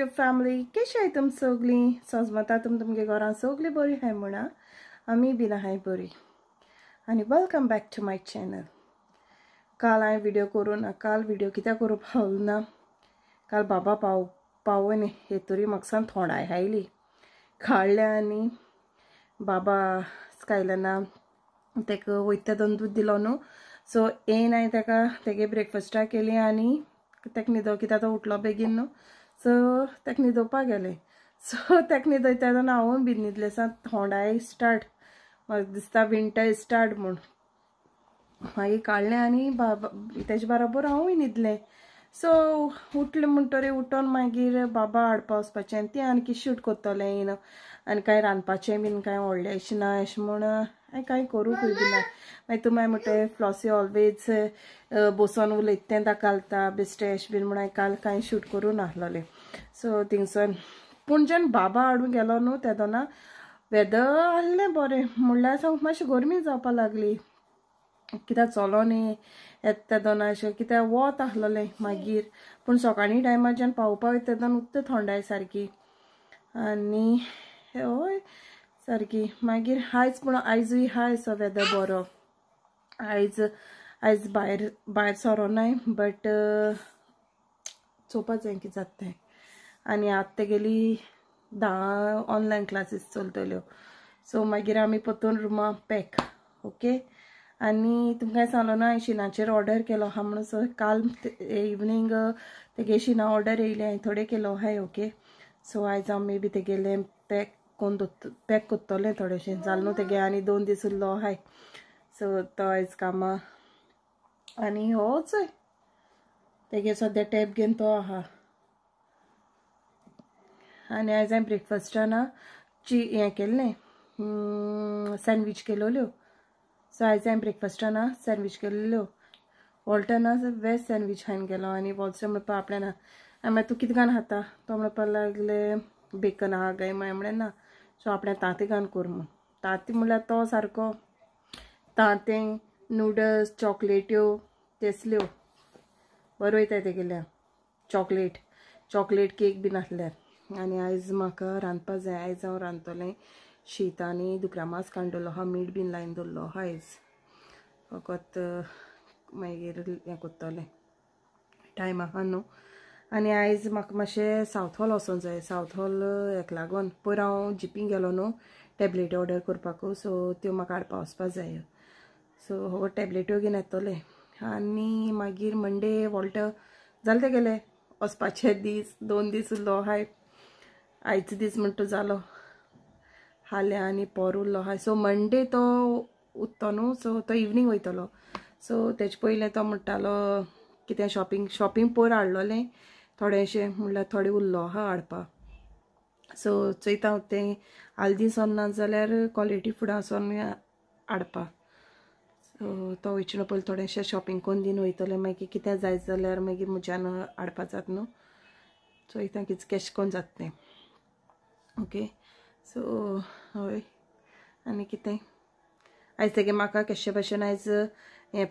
YouTube family कशी आहे तुम सगळी सजमता तुमगे घरान सगळी बरी आहे म्हणा आम्ही बिन आहे बरी आणि welcome back to my channel. काल हांवें व्हिडिओ करून काल व्हिडिओ कित्याक करूंक पावलो ना, काल बाबा पावोन येतरी म्हाका थोडाय आयली काडले आनी बाबा स्कायलना तेका वयता दोन दूद दिलो न्हू, सो येन हांवें तेका तेगे ब्रेकफास्टा केली आनी तेका न्हिदो कित्याक तो उठलो बेगीन न्हू, सो तेका न्हिदोवपाक गेलें। सो तेका न्हिदयता तेन्ना हांवूय बी न्हिदलें सा थोडाय स्टार्ट म्हाका दिसता विंटर स्टार्ट म्हूण मागीर काडलें आनी बाबा तेजे बरोबर हांवूय न्हिदलें। सो उठलें म्हणटरी उठोन मागीर बाबा हाडपा वचपाचें तें आनी कितें शूट कोत्तोलें यू नो, आनी कांय रांदपाचें बीन कांय व्हडलें अशें ना अशें म्हूण हांवें कांय करूंकूय बी ना। मागीर तुमी म्हणटा फ्लॉसी ऑलवेज बसोन उलयता तें दाखयता बेश्टें अशें बीन म्हूण हांवें काल कांय शूट करूं नाहलोलें। सो थिंगसोन पूण जेन्ना बाबा हाडूंक गेलो न्हू तेदोना वेदर आहलें बरें म्हणल्यार सांग मातशी गरमी जावपा लागली कित्याक चलो न्ही येता तेदोना अशें कित्याक वत आहलोलें मागीर, पूण सकाळीं टायमार जेन्ना पावोवपा वयता तेदोना उरता थंडाय सारकी आनी हय सारकी। मागीर आयज पूण आयजूय हाय सो वेदर बरो, आयज भायर सरोनाय बट चोवपा जाय कितें जाता तें। आनी आतां तेगेली 10 ऑनलायन क्लासीस चलतल्यो, सो मागीर आमी परतून रुमा पॅक ओके। आनी तुमकां सांगलो ना हांवें शिनाचेर ऑर्डर केलो आहा म्हणून, सो काल इवनींग तेगे शिना ऑर्डर येयले हांवें थोडे केलो आहाय ओके। सो आयज हांव मे बी तेगेले पॅक कोत्तोलें थोडेशें जालें न्हू तेगे आनी 2 दीस उरलो आहाय, सो तो आयज कामा आनी होच तेगे सद्या टॅब घेवन तो आहा। आनी आयज हांवें ब्रेकफास्टाना हें केल्लें सँडवीच केलोल्यो, सो आयज हांवें ब्रेकफास्टाना सँडवीच केल्ल्यो वॉल्टना वेज सँडवीच हांवें गेलो आनी वॉल्टर म्हणपा आपणें ना हांवें मागीर तूं कितें घान खाता तो म्हणपा लागले बेकन आहा गाय मागीर म्हणलें ना, सो आपणें तांतें घान कर म्हूण तांतें म्हणल्यार तो सारको तांतें नूडल्स चॉकलेट्यो तेसल्यो बरो वयताय तेगेल्या चॉकलेट केक बीन आसल्यार। आनी आयज म्हाका रांदपा जाय, आयज हांव रांदतलें शीत आनी दुकरा मांस काडून दवरलो आहा, मीठ बीन लायन दवरलो आहा आयज फकत मागीर हें कोत्तोलें टायम आहा न्हू। आनी आयज म्हाका मातशें सावथ हॉल वचोंक जाय, सावथ हॉल हेका लागोन पयर हांव जिपीन गेलो न्हू टॅबलेटी ऑर्डर करपाक, सो त्यो म्हाका हाडपा वचपा जाय, सो हो टॅबलेट्यो घेवन येतोलें। आनी मागीर मंडे वॉल्टर जालें तेगेलें वचपाचे दीस 2 दीस उरलो आहाय, आयचो दीस म्हणटा तो जालो हालें आनी पोर उरलो आहाय। सो मंडे तो उत्तो न्हू, सो तो इवनींग वयतलो, सो तेजे पयलें तो म्हणटालो कितें शॉपिंग पयर हाडलोलें थोडेशें म्हणल्यार थोडें उरलो आहा हाडपा, सो चोयता हांव तें हालदींसोन ना जाल्यार क्वॉलिटी फुडांसोन हाडपा। सो तो वयचेना पयलीं थोडेशें शॉपिंग कोन्न दीन वयतलें, मागीर कितें जाय जाल्यार मागीर म्हज्यान हाडपा जाता न्हू, चोयता कितें केश कोन्न जाता तें ओके। सो हय आनी कितें आयज तेगे म्हाका केशे भाशेन आयज हें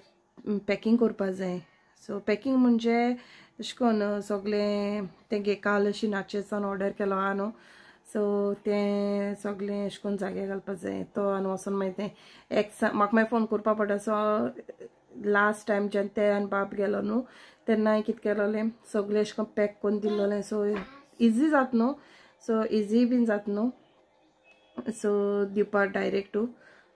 पॅकींग करपा जाय, सो पॅकींग म्हणजे अशें कोन्न सगलें तेगे काल शिनाचेर सावन ऑर्डर केलो आहा न्हू, सो तें सगलें अशें कोन्न जाग्यार घालपा जाय तो आनी वोसोन मागीर तें म्हाका मागीर फोन करपा पडटा। सो लास्ट टायम जेन्ना ते आनी बाब गेलो न्हू तेन्ना हांवें कितें केलोलें सगलें अशें कोन्न पॅक कोन्न दिल्लोलें, सो इजी जाता न्हू, सो इजी बीन जाता न्हू, सो दिवपा डायरेक्टू,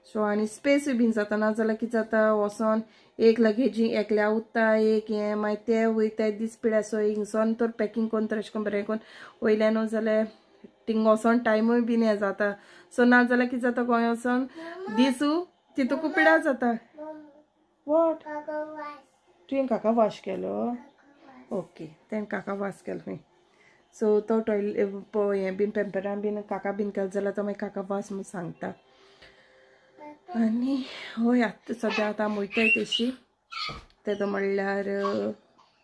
सो आनी स्पेसूय बीन जाता ना जाल्यार कितें जाता वोसोन एक लगेजी एकल्या उत्ता एक हें मागीर तें वयताय दीस पिड्या, सो हिंगसोन तर पॅकींग कोन्न तर अशें कोन्न बरें कोन्न वयलें न्हू जाल्यार थिंग वोसोन टायमूय बीन हें जाता, सो ना जाल्यार कितें जाता गोंय वोसोन दिसू तितूंक पिड्या जाता। वॉट तुवें काका वॉश केलो ओके, तें काका वॉश केलो खंय, सो तो हें बीन पेम्परान बीन काका बीन केलो जाल्यार तो मागीर काका वॉश म्हूण सांगता। आनी हय आतां सद्या आतां हांव वयताय तेशी तेदो म्हणल्यार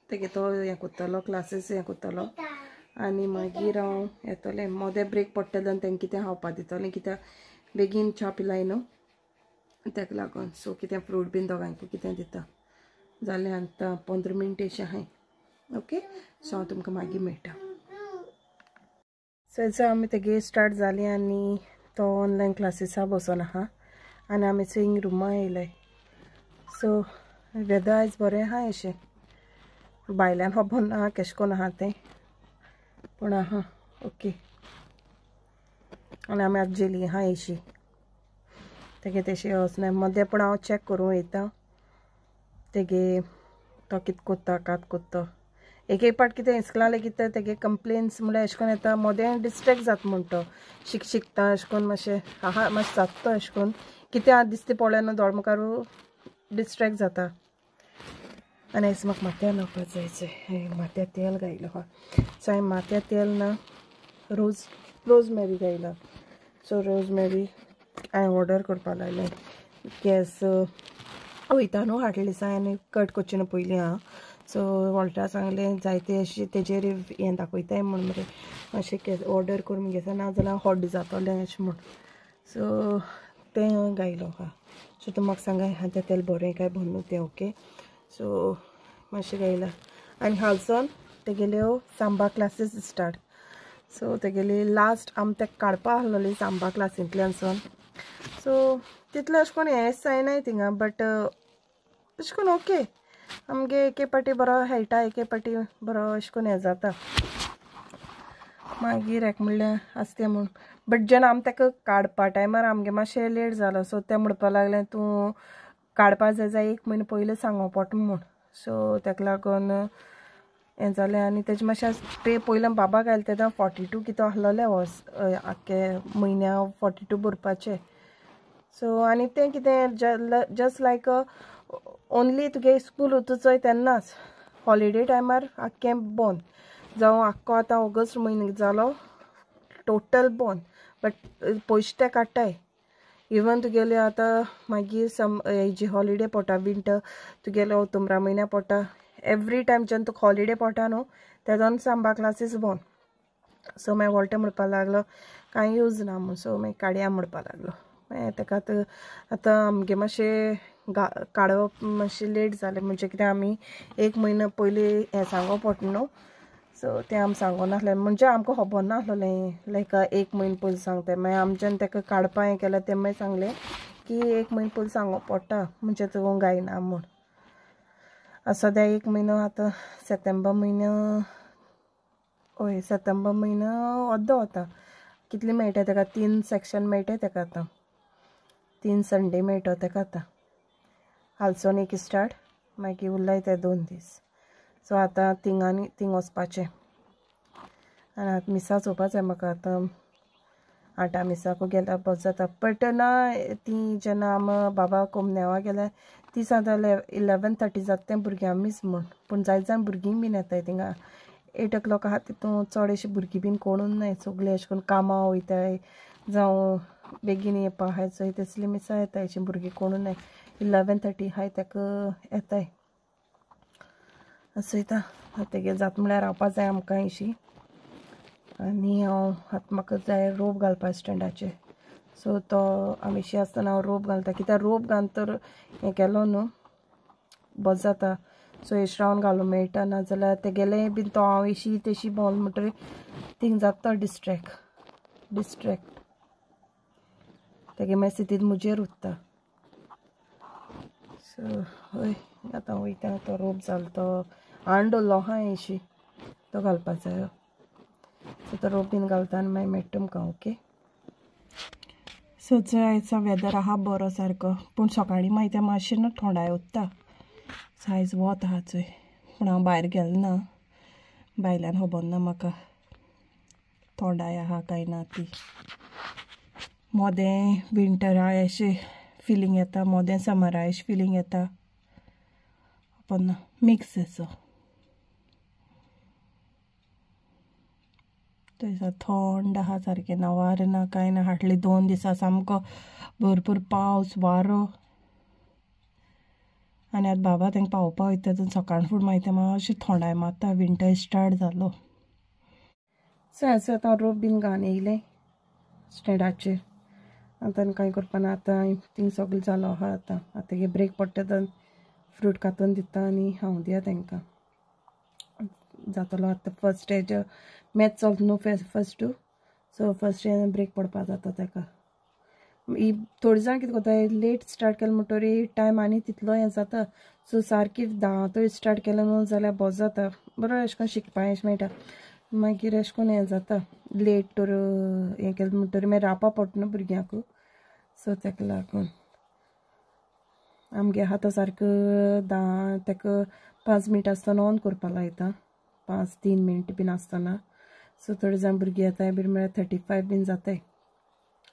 तेगे तो हें कोत्तलो क्लासीस हें कोत्तलो आनी मागीर हांव येतोलें मोदें ब्रेक पडटलें आनी तेंकां कितें खावपा दितोलें कित्याक बेगीन च्या पिलाय न्हू तेका लागोन, सो कितें फ्रूट बीन दोगांयकूय कितें दिता जालें आतां 15 मिनट अशें आहाय ओके। सो हांव तुमकां मागीर मेळटा। थंयसर आमी तेगे स्टार्ट जाली आनी तो ऑनलायन क्लासीसा बसून आहा आनी आमी सिंग रुमा येयलाय. सो वेदर आयज बरें आहा अशें, भायल्यान खबर ना केश कोन्न आहा तें, पूण आहा ओके. आनी आमी आतां जेली आहा एशी तेगे तेशी वचना मदें, पूण हांव चॅक करूं वयता तेगे तो कितें कोत्ता कात कोत्ता. एक पाट कितें इस्कलालें कितें तेगे कंप्लेन्स म्हळ्यार अशें कोन्न येता मोदें डिस्ट्रॅक्ट जाता म्हूण तो शिकता अशें कोन्न मातशें आहा मातशें जाता अशें कोन्न कितें आतां दिसता पळोवलें न्हू दोळ मुखारू डिस्ट्रॅक्ट जाता. आनी आयज म्हाका माथ्यार न्हावपा जायचें, माथ्यार तेल घायलो आहा. सो हांवें माथ्यार तेल ना रोजमेरी घायला. सो रोजमेरी हांवें ऑर्डर करपा लागलें गॅस वयता न्हू हाडले दिसा आनी कट करचें न्हू पयलीं हांव. सो वॉल्टा सांगलें जायते अशें तेजेर हें दाखयताय म्हूण मरे मातशें ऑर्डर करून घेता नाजाल्यार हॉट जातोलें अशें म्हूण. सो तें घायलो आहा. सो तूं म्हाका सांगा हा तें तेल बरें काय बरें तें ओके. सो मातशें घायला आनी हालसोन तेगेल्यो सांबार क्लासीस स्टार्ट. सो तेगेली लास्ट आमी तेका काडपा आहलोली सांबार क्लासींतल्यानसून. सो तितलें अशें कोन्न हें जायनाय थिंगा बट अशें कोन्न ओके आमगे एके पाटी बरो हेळटा एके पाटी बरो अशें कोन्न हें जाता. मागीर हेका म्हणल्यार आसतें म्हूण बट जेन्ना आमी तेका काडपा टायमार आमगे मातशें लेट जालो. सो तें म्हणपा लागलें तूं काडपा जाय जाल्यार 1 म्हयनो पयलीं सांगो पडटा म्हूण. सो तेका लागोन हें जालें आनी तेजें मातशें पे पयलें बाबा घायलें तेन्ना 42 कितें आहलोलें आख्खे म्हयन्या 42 भरपाचें. सो आनी तें कितें जस्ट लायक ओन्ली तुगे स्कूल वता चोय तेन्नाच हॉलिडे टायमार आख्खें बंद जावं आख्खो आतां ऑगस्ट म्हयनो जालो टोटल बंद. बट पयशे ते काडटाय इवन तुगेले आतां मागीर हेजी हॉलिडे पडटा विंटर तुगेले ऑक्टोबरा म्हयन्या पडटा एवरी टायम जेन्ना तुका हॉलिडे पडटा न्हू तेदोन सांबार क्लासीस बंद. सो मागीर वॉल्टे म्हणपा लागलो कांय यूज ना म्हूण. सो मागीर काडया म्हणपा लागलो. मागीर तेका आतां आमगे मातशें काडप मातशें लेट जालें म्हणजे कितें आमी 1 म्हयनो पयलीं हें सांगो पडटा न्हू. सो तें आमी सांगोन नाहलें म्हणजे आमकां खबर नाहलोलें लायक 1 म्हयनो पयलीं सांगताय. मागीर आमी जेन्ना तेका काडपा हें केलें तें मागीर सांगलें की 1 म्हयनो पयलीं सांगो पडटा म्हणजे तूं गायना म्हूण. सद्या 1 म्हयनो आतां सप्टेंबर म्हयनो हय सप्टेंबर म्हयनो अर्दो वता. कितलें मेळटाय तेका 3 सेक्शन मेळटाय तेका आतां 3 संडे मेळटो तेका आतां. हालसोन एक स्टार्ट मागीर उरलाय ते 2 दीस. सो आतां थिंग वचपाचें आनी आतां मिसा चोवपा जाय म्हाका आतां 8 मिसाकू गेल्यार बस जाता. बट ना ती जेन्ना आमी बाबा कोमनेवा गेल्यार ती सांगता 11:30 जाता तें भुरग्यां मीस म्हूण. पूण जायत भुरगीं बीन येताय थिंगा 8 o'clock आहा तितू चड अशीं भुरगीं बीन कोणूच नाय. सगळीं अशें करून कामां वयताय जावं बेगीन येवपा आहाय चोय तसलीं मिसा येताय अशीं भुरगीं कोणूच नाय. 11:30 आहाय तेका येताय. चोयता तेगे जाता म्हळ्यार रावपा जाय आमकां अशीं. आनी हांव आतां म्हाका जाय रोप घालपा स्टँडाचेर. सो तो आमी अशीं आसतना हांव रोप घालता कित्याक रोप घालून तर हें केलो न्हू बस जाता. सो एश रावन घालूं मेळटा नाजाल्यार तेगेलें बीन तो हांव एशी तेशी भोंवल म्हणटरी थिंग जाता डिस्ट्रॅक्ट तेगे मागीर सिटींत मुजेर उरता. सो हय आतां वयता तो रोप जालो तो हाडून दवरलो आहा एशी तो घालपा जायो. सो तो रोप बीन घालता आनी मागीर मेळटा तुमकां ओके. सो आयजचो वेदर आहा बरो सारको पूण सकाळीं मागीर तें मातशें न्हू थोंडाय उत्ता. सो आयज वत आहा चोय पूण हांव भायर गेलें ना भायल्यान खबर ना म्हाका थोंडाय आहा काय ना ती. मोदें विंटरा अशें फिलींग येता मोदें समरा अशें फिलींग येता खबर ना मिक्स असो. थंयसर थंड आहा सारकें ना वारें ना कांय ना. हाटली 2 दिसा सामको भरपूर पावस वारो आनी आतां बाबा तेंका पावोवपा वयता तेन्ना सकाळ फुडें मागीर तें मातशें थोंडाय मारता विंटर स्टार्ट जालो. सो आतां हांव रोप बीन घालून येयलें स्टँडाचेर. आतां कांय करपा ना आतां थिंग सगळें जालो आहा. आतां तेगे ब्रेक पडटा तेन्ना फ्रूट कांतून दिता आनी हांव दिया तेंकां जातलो. आतां फर्स्ट हेज मॅथ्स चलता न्हू फर्स्ट सो फर्स्ट ब्रेक पडपा जाता ताका. ही थोडी जाण कितें कोत्ताय लेट स्टार्ट केलें म्हणटरी टायम आनी तितलो हें जाता. सो सारकी 10 स्टार्ट केलें न्हू जाल्यार बोज जाता. बरो अशें करून शिकपा अशें मेळटा. मागीर अशें करून हें जाता लेट तर हें केलें म्हणटरी मागीर रावपा पडटा न्हू भुरग्यांक. सो ताका लागून आमगे आहा तो सारको 10 ताका 5 मिनट आसतना ऑन करपा लायता. 5-3 मिनट बीन आसतना. सो थोडे जाण भुरगीं येताय बीन म्हळ्यार 35 बीन जाताय.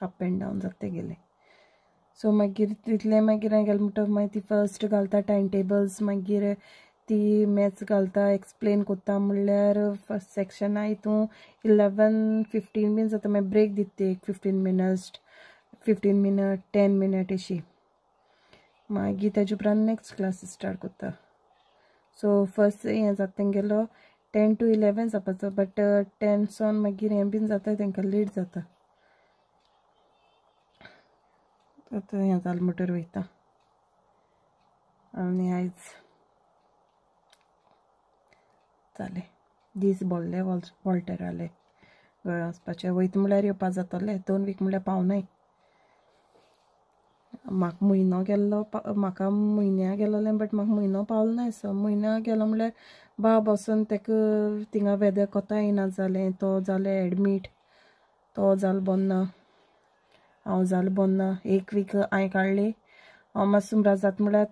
अप एंड डावन जाता गेले. सो मागीर तितलें मागीर हांवें गेलें म्हणटा मागीर ती फर्स्ट घालता टायम टेबल्स. मागीर ती मॅथ्स घालता एक्सप्लेन कोत्ता म्हणल्यार फर्स्ट सेक्शना हितून 11-15 बीन जाता. मागीर ब्रेक दिता एक 15 मिनट 10 मिनट अशी. मागीर तेजे उपरांत नेक्स्ट क्लास स्टार्ट कोत्ता. सो फर्स्ट हें जाता तेंगेलो 10 to 11 जावपाचो. बट 10 सावन मागीर हें बीन जाता तांकां लेट जाता. आतां हें जालें म्हणटरी वयता. आनी आयज जालें दीस भरले वॉल्टर जालें गोंया वचपाचें. वयता म्हळ्यार येवपा जातलें 2 वीक म्हळ्यार पावनाय. म्हाका म्हयनो गेल्लो म्हाका म्हयन्या गेलोलें बट म्हाका म्हयनो पावलो नाय. सो म्हयनो गेलो म्हळ्यार बाब वोसोन ताका थिंगा वेदर कोता येना जालें. तो जालें एडमीट. तो जालो बरो हांव जालें बरो. 1 वीक हांवें काडली. हांव मातसो सुमरा जाता म्हळ्यार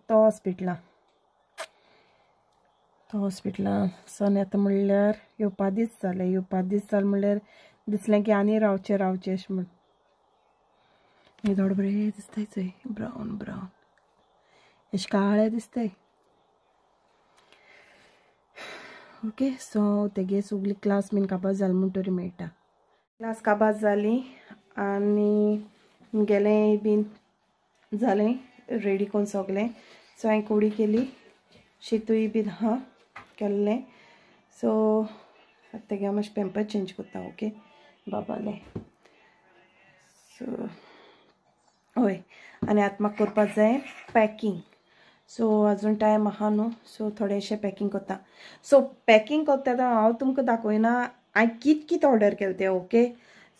तो हॉस्पिटलां सोन येता म्हणल्यार येवपा दीस जाले म्हणल्यार दिसलें की आनी रावचें अशें म्हण. हे थोडे बरें दिसताय चोय ब्रावन अशें काळें दिसताय. ओके. सो तेगे सगळी क्लास बीन काबार जाली म्हणटरी मेळटा. क्लास काबार जाली आनी गेलें बीन जालें रेडी कोन्न सोगलें. सो हांवें कोडी केली शितूय बीन आहा केल्लें. सो तेगे हांव मातशें पेम्पर चेंज कोत्ता. ओके बाबालें. सो हय आनी आतां म्हाका करपाक जाय पॅकींग. सो आजून टायम आहा न्हू. सो थोडेंशें पॅकींग कोत्ता. सो पॅकींग कोत्ता आतां हांव तुमकां दाखयना हांवें कित ऑर्डर केलें तें. ओके.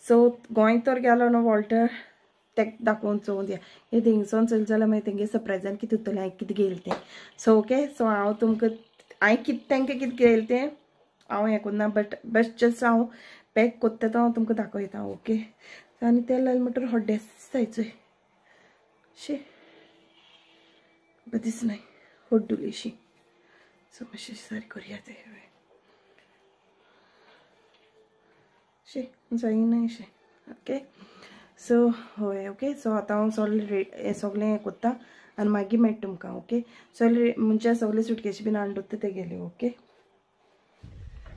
सो गोंय तर गेलो न्हू वॉल्टर तेका दाखोवन चोवून दिया. हे थिंगसोन चोयलें जाल्यार मागीर तेंगे सरप्रायजान कितें उरतलें हांवें कितें घेयलें तें. So okay. सो हांव तुमकां हांवें तेंकां कितें घेयलें तें हांव हें कोन्ना. बट बेस्ट जस्ट हांव पॅक कोत्ता तो हांव तुमकां दाखयता. ओके. आनी तें लायलें म्हणटरी हॉड्डेस दिसताय चोय शी दिसनाय हड्डुलीशी. सो मातशें सारकी करया तें शी जायना अशें. ओके. सो हय. ओके. सो आतां हांव सगलें हें कोत्ता आनी मागीर मेळटा तुमकां. ओके. सगलें म्हणजे सगलें सुटकेशी बीन हाडून दवरता ते गेले. ओके.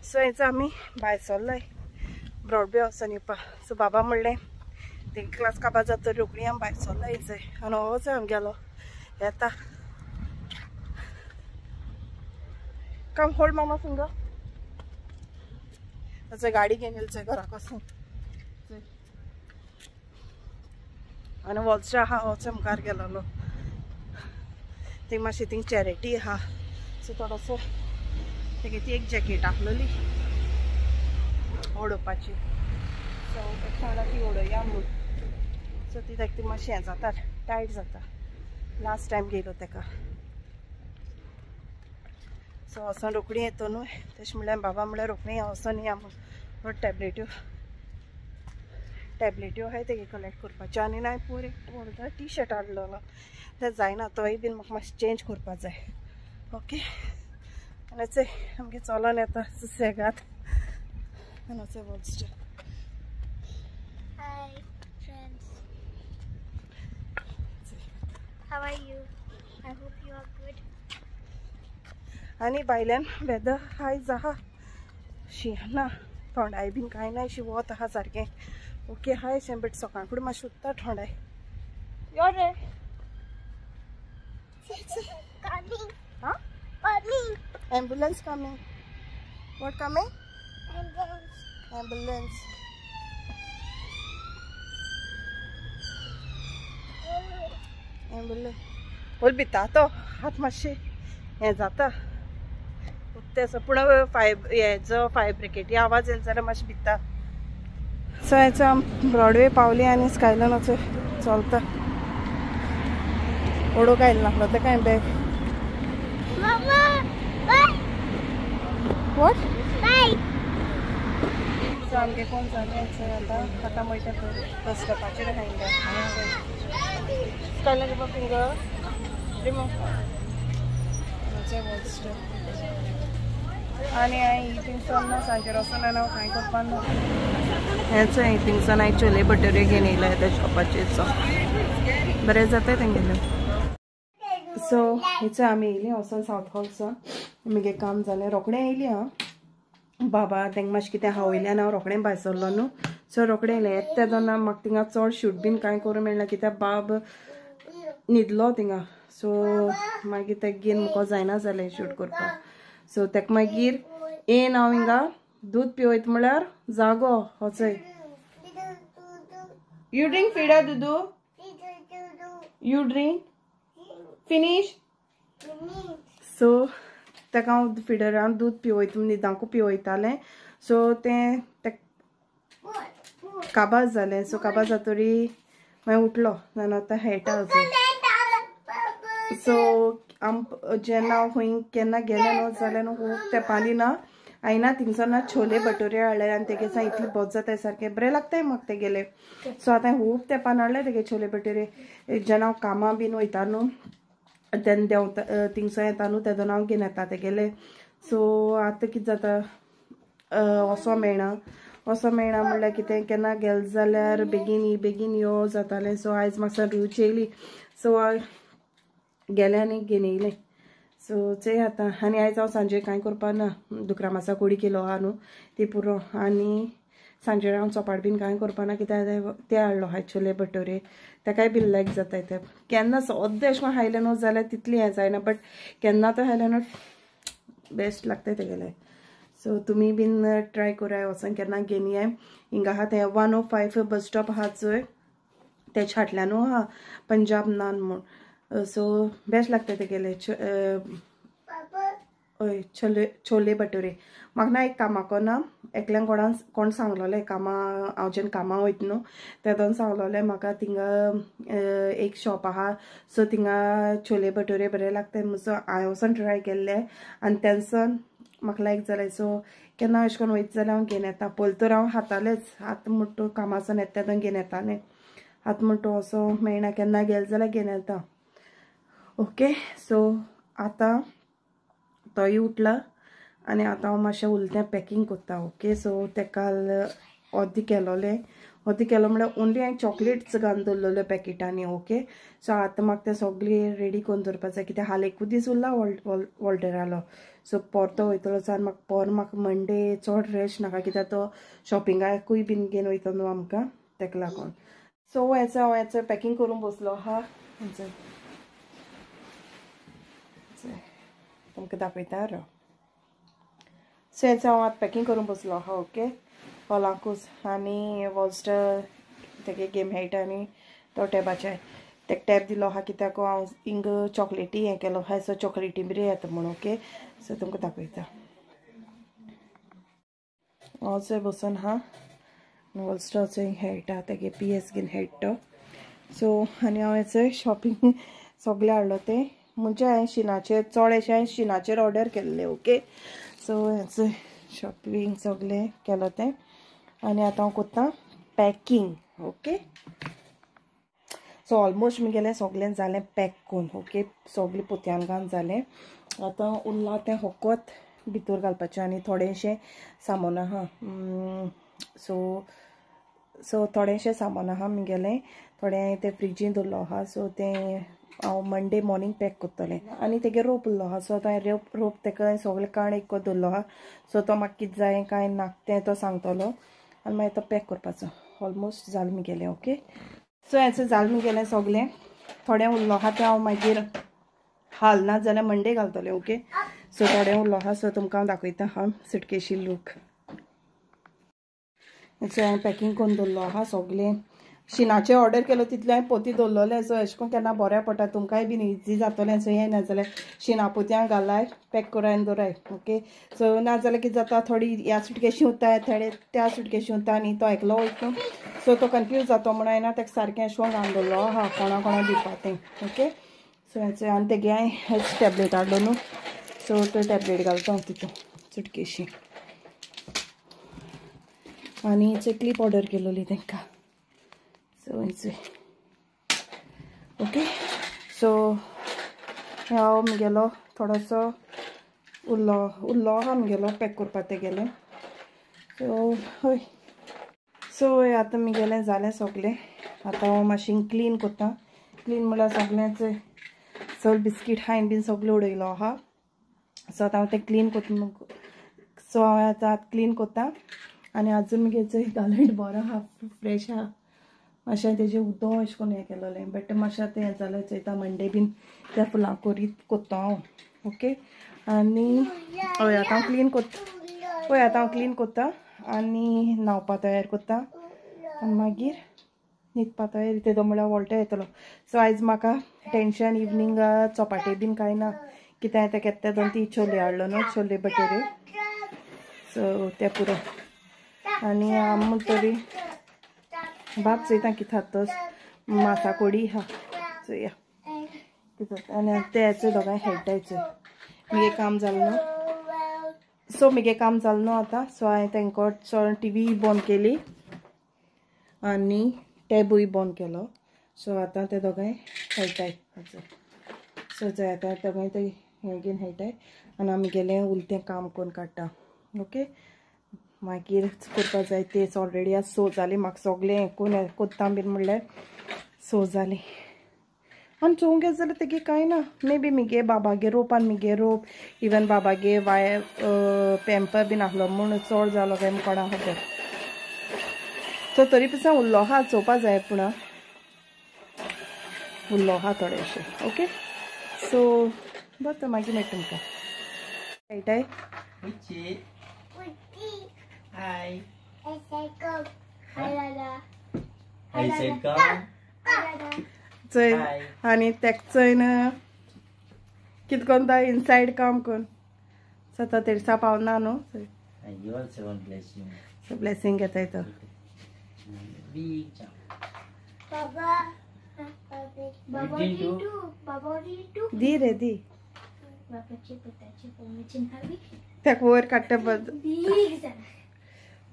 सो हेचो आमी भायर सरलाय ब्रॉडवे वचोन येवपा. सो बाबा म्हणलें ते क्लास काबार जाता रोखडी आमी भायर सरलाय हेचोय आनी होच आमी गेलो येता. कम होल्ड मामा फिंगर. त्याचं गाडी घेऊन येईल घराक वचून आनी वॉल्सच्या आहा वचो मुखार गेलोलो. थिंग मातशी थिंग चॅरिटी आहा. सो थोडोसो तेगे ती एक जॅकेट आहलोली ओडोवपाची. सो ताका सांगला ती ओडोया म्हणून. सो ती ताका ती मातशी हें जाता टायट जाता. लास्ट टायम गेलो ताका. सो वचोन रोखडी येतो न्हू. तशें म्हणल्यार बाबा म्हणल्यार रोखडी वचोन या म्हणून. बट टॅबलेट्यो आहाय तेगे कलेक्ट करपाच्यो. आनी हांवें पूर टी शर्ट हाडलोलो तें जायना. तोय बीन म्हाका मातशें चेंज करपा जाय. ओके. आनी चोय आमगे चलोन येता सुसेगाद. आनी चोय वॉल्सच्या. Hi friends. How are you? I hope you are good. आनी भायल्यान वेदर आयज आहा शी ना थोंडाय बीन कांय ना. अशी वत आहा सारकें. ओके हाय अशें बट सकाळ फुडें मातशें उत्ता थोंडाय. यो रे. Coming. Huh? Coming. Ambulance coming. What coming? Ambulance. Ambulance. Ambulance. बोल भिता तो हात मातशें हें जाता उत्तें असो. पूण हेचो फायर ब्रिगेडी आवाज येयलो जाल्यार मातशें भिता. सो हें ब्रॉडवे पावली आनी स्कायलनाचो चलता ओडो कांय नासलो ते कांय bag Mama, bye. What Bye. सो आमगे कोण जालें आतां आतां वयता बस स्टॉपाचेर खायंगा स्कायलन रिमूव फिंगर रिमूव आनी हांवें थिंगसान ना सांजेर वचून हांव कांय करपा ना हेंच थिंगसान हांवें छोले भटुरे घेवन येयले त्या शॉपाचेर सो बरें जाता तेंगेलें सो हेच आमी येयली वचून सावथ हॉलसान म्हगे काम जालें रोखडें येयली हांव बाबा तेंका मातशें कितें हावयल्यान हांव रोखडें भायर सरलो न्हू सो रोखडें येयलें येता तेदोना म्हाका थिंगा चड शूट बीन कांय करूं मेळना कित्याक बाब न्हिदलो थिंगा सो मागीर तेका घेवन म्हाका जायना जालें शूट करपाक सो तेका मागीर येन हांव हिंगा दूद पिवयता म्हळ्यार जागो वचय यू ड्रिंक फिडा दुदू यू ड्रिंक फिनीश सो ताका हांव फिडरान दूद पिवयता न्हिदांकू पिवयतालें सो तें काबाज जालें सो काबाज जातरी मागीर उठलो जाल्यार आतां हेटा सो जेन्ना हांव खंय केन्ना गेलें न्हू जाल्यार न्हू खूब तेंपानी ना आयना थिंगसान ना छोले भटुरे हाडले आनी तेगे सा इतली बोज जाताय सारकें बरें लागताय म्हाका तेगेले सो आतां खूब तेंपान हाडले तेगे छोले भटुरे जेन्ना हांव कामां बीन वयता न्हू तेन्ना देंवता थिंगसान येता न्हू तेदोन हांव घेवन येता तेगेले सो आतां कितें जाता वचो मेळना म्हणल्यार कितें केन्ना गेल जाल्यार बेगीन यो जातालें सो आयज म्हाका रूच येयली सो गेलें आनी घेवन येयलें सो चोय आतां आनी आयज हांव सांजे कांय करपा ना दुकरा मासा कोडी केलो आहा न्हू ती पुरो आनी सांजे हांव चोपाट बीन कांय करपा ना कित्याक ते हाडलो हाय छोले भटुरे तेकाय बीन लायक जाताय ते केन्ना सद्दां अशें करून खायलें न्हू जाल्यार तितली हें जायना बट केन्ना तो खायलें न्हू बेस्ट लागताय तेगेलें सो तुमी बीन ट्राय कराय वचोन केन्ना घेवन येय हिंगा आहा तें 105 बस स्टॉप आहा चोय तेच्या फाटल्यान आहा पंजाब नान म्हूण सो बेस्ट लागता तेगेले हय छोले भटुरे म्हाका ना एक कामाको ना एकल्यान कोण सांगलोलें कामा हांव जेन्ना कामां वयता न्हू तेदोन सांगलोलें म्हाका थिंगा एक शॉप आहा सो थिंगा छोले भटुरे बरें लागताय सो हांवें वचोन ट्राय केल्ले आनी तेन्सन म्हाका लायक जालें सो केन्ना अशें करून वयता जाल्यार हांव घेवन येता पयलीं तर हांव हातालेंच हात म्हणटा कामासान येता तेदोन घेवन येतालें हात म्हणटा असो मेळना केन्ना गेल जाल्यार घेवन येता ओके सो आतां तोय उठला आनी आतां हांव मातशें उरलें पॅकींग कोत्ता ओके सो तेका अर्दी केलो म्हळ्यार ओन्ली हांवें चॉकलेट्स घालून दवरलेल्यो पॅकेटांनी ओके सो आतां म्हाका तें सगळें रेडी करून दवरपा जाय कित्याक हाल एकूच दीस उरला वॉल्टरालो सो परतो वयतलो जाल्यार म्हाका मंडे चड रेस्ट नाका कित्याक तो शॉपिंगाकूय बीन घेवन वयता न्हू आमकां तेका लागून सो हांव पॅकींग करून बसलो आहा तुमकां दाखयता रो सो हांव आतां पॅकींग करून बसलो आहा ओके हॉलांकूच आनी वॉल्स्टर तेगे गेम खेळटा आनी तो टॅबाचेर तेका टॅब दिलो आहा कित्याक हांव हिंग चॉकलेटी हें केलो आहा सो चॉकलेटी बरी येता म्हूण ओके सो तुमकां दाखयता हांव चोय बसून आहा वॉल्स्टर चोय खेळटा तेगे PS घेवन खेळटा सो आनी हांवें चोय शॉपिंग सगळें हाडलो तें म्हणजे हांवें शिनाचेर चड अशें हांवें शिनाचेर ऑर्डर केल्लें ओके सो हें शॉपिंग सगळें केलो तें आनी आतां हांव कोत्ता पॅकींग ओके सो ऑलमोस्ट म्हगेलें सगळें जालें पॅक करून ओके सगळें पोतयान घालून जालें आतां उरलां तें फकत भितर घालपाचें आनी थोडेंशें सामान आहा सो थोडेंशें सामान आहा म्हगेलें थोडें तें फ्रिजीन दवरलो आहा सो तें हांव मंडे मॉर्निंग पॅक कोत्तलें आनी तेगे रोप उरलो आहा सो आतां रोप तेका सगळें काण एक दवरलो आहा सो तो म्हाका कितें जाय कांय नाक तें तो सांगतलो आनी मागीर तो पॅक करपाचो ऑलमोस्ट जालें म्हगेलें ओके सो हेचें जालें म्हगेलें सगळें थोडें उरलो आहा तें हांव मागीर हाल ना जाल्यार मंडे घालतलें ओके सो थोडें उरलो आहा सो तुमकां हांव दाखयता हा सुटकेशी लूक हेचें हांवें पॅकींग करून दवरलो आहा सगळें शिनाचे ऑर्डर केलो तितले हांवें पोती दवरलेले सो अशें करून केन्ना बऱ्या पडटा तुमकांय बीन इजी जातलें सो हें ना जाल्यार शिना पोतयांक घालाय पॅक करून आनी दवराय ओके सो ना जाल्यार कितें जाता थोडी ह्या सुटकेशी उरताय थोडे त्या सुटकेशी उरता आनी तो एकलो वयता सो तो कन्फ्यूज जातो म्हणून हांवें ताका सारकें अशें करून घालून दवरलो हा कोणा कोणा दिवपा तें ओके सो हेचे आनी तेगे हांवें हेच टॅबलेट हाडलो न्हू सो तो टॅबलेट घालता हांव तितून सुटकेशी आनी हेचे क्लिप ऑर्डर केलोली तांकां सो हेचे ओके सो हांव म्हगेलो थोडोसो उरलो आहा म्हगेलो पॅक करपा तेगेलें सो हय सो आतां म्हगेलें जालें सगलें आतां हांव मातशें क्लीन कोत्ता क्लीन म्हळ्यार सगळेंच सगळें बिस्कीट हांवें बीन सगळें उडयलो आहा सो आतां हांव तें क्लीन कोत्ता सो हांव आतां क्लीन कोत्ता आनी आजून म्हगे गालट बरो आहा फ्रेश आहा मातशें तेजें उदक अशें करून हें केलोलें बट मातशें आतां हें जालें चयता मंडे बीन त्या फुलां करीत कोत्ता हांव ओके आनी हय आतां हांव क्लीन कोत्ता हय आतां हांव क्लीन कोत्ता आनी न्हांवपा तयार कोत्ता आनी मागीर न्हिदपा तयार तेदो म्हळ्यार वॉल्टो येतलो सो आयज म्हाका टेंशन इवनींग चपाटी बीन कांय ना कित्याक आतां केत्ता 2-3 छोले हाडलो न्हू छोले भटुरे सो ते पुरो आनी आम तरी भात चोयता कितें जाता मासा कोडी हा चोया कितें जाता आनी ते हेचो दोगांय खेळटायचो म्हगे काम जालें न्हू सो म्हगे काम जालें न्हू आतां सो हांवें तांकां टी व्ही बंद केली आनी टॅबूय बंद केलो सो आतां ते दोगांय खेळटाय सो जाय आतां दोगांय ते हें घेवन खेळटाय आनी आमगेलें उलतें काम करून काडटा ओके मागीर करपा जाय तेच ऑलरेडी आज सो जाली म्हाका सगलें कोत्ता बीन म्हणल्यार सो जाली आनी चोवंक गेले जाल्यार तेगे कांय ना मे बी म्हगे बाबागे रोप आनी म्हगे रोप इवन बाबागे पॅम्पर बीन आहलो म्हूण चड जालो काय कोणा खबर सो तरी पासून उरलो आहा चोवपा जाय पूण उरलो आहा थोडेशें ओके सो बरें मागीर मेळटा तुमकां खेळटाय Hi. I said go. Hi, Lala. I said go. Hi, Lala. चोय आनी तेका चोयन कितें कोन्ता इनसायड काम कोन्न सो तो तेडसा पावना न्हू And you also want blessing. सो ब्लेसींग घेताय तो Big jump. Baba. Baba didn't do. do. Baba do. दी रे दी Babaची पुताची पोमीची नावी. तेका वयर काडटा बद Big zan.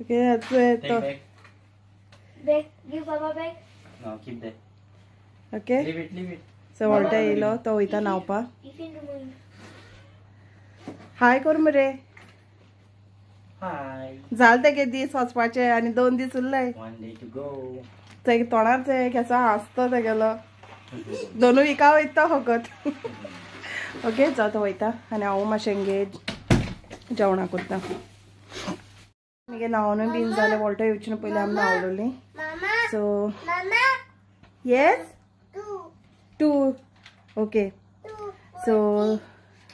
ओके चोय तो Take back. Bag. Give Baba bag. No, keep that. Okay Leave it, leave it. सो वोल्टा येयलो तो वयता न्हांवपा Tiffin room. हाय कोर मरे Hi. जाल तेगे दीस वचपाचे आनी 2 दीस उरलाय 1 day to go. तेगे तोंडार ते केसा हांसतो तेगेलो 2 विका वयता फकत ओके जाता तो वयता आनी हांव मातशें हेंगे जेवणां करता म्हगे न्हांवून बीन जालें वोल्टा येवचे न्हू पयलीं आमी न्हांवलोलीं Mama. सो Mama. येस 2. 2 ओके 2. सो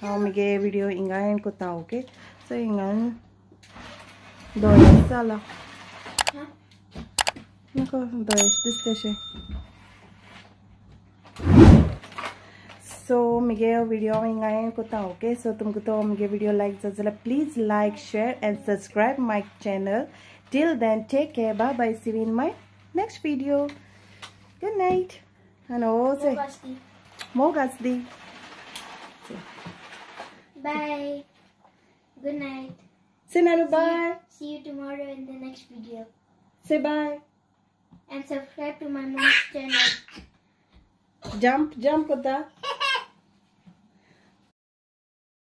हांव म्हगे विडियो हिंगा एंड कोत्ता ओके सो हिंगान 2 जाला नाका 2 दिसता सो म्हगे विडियो हांव हिंगा एंड कोत्ता ओके सो तुमकां तो म्हगे विडियो लायक जाता जाल्यार please like share and subscribe my channel till then take care bye bye see you in my next video good night and also more gasdi Bye. Good night. say naru bye See you tomorrow in the next video. say bye And subscribe to my mom's channel. jump kota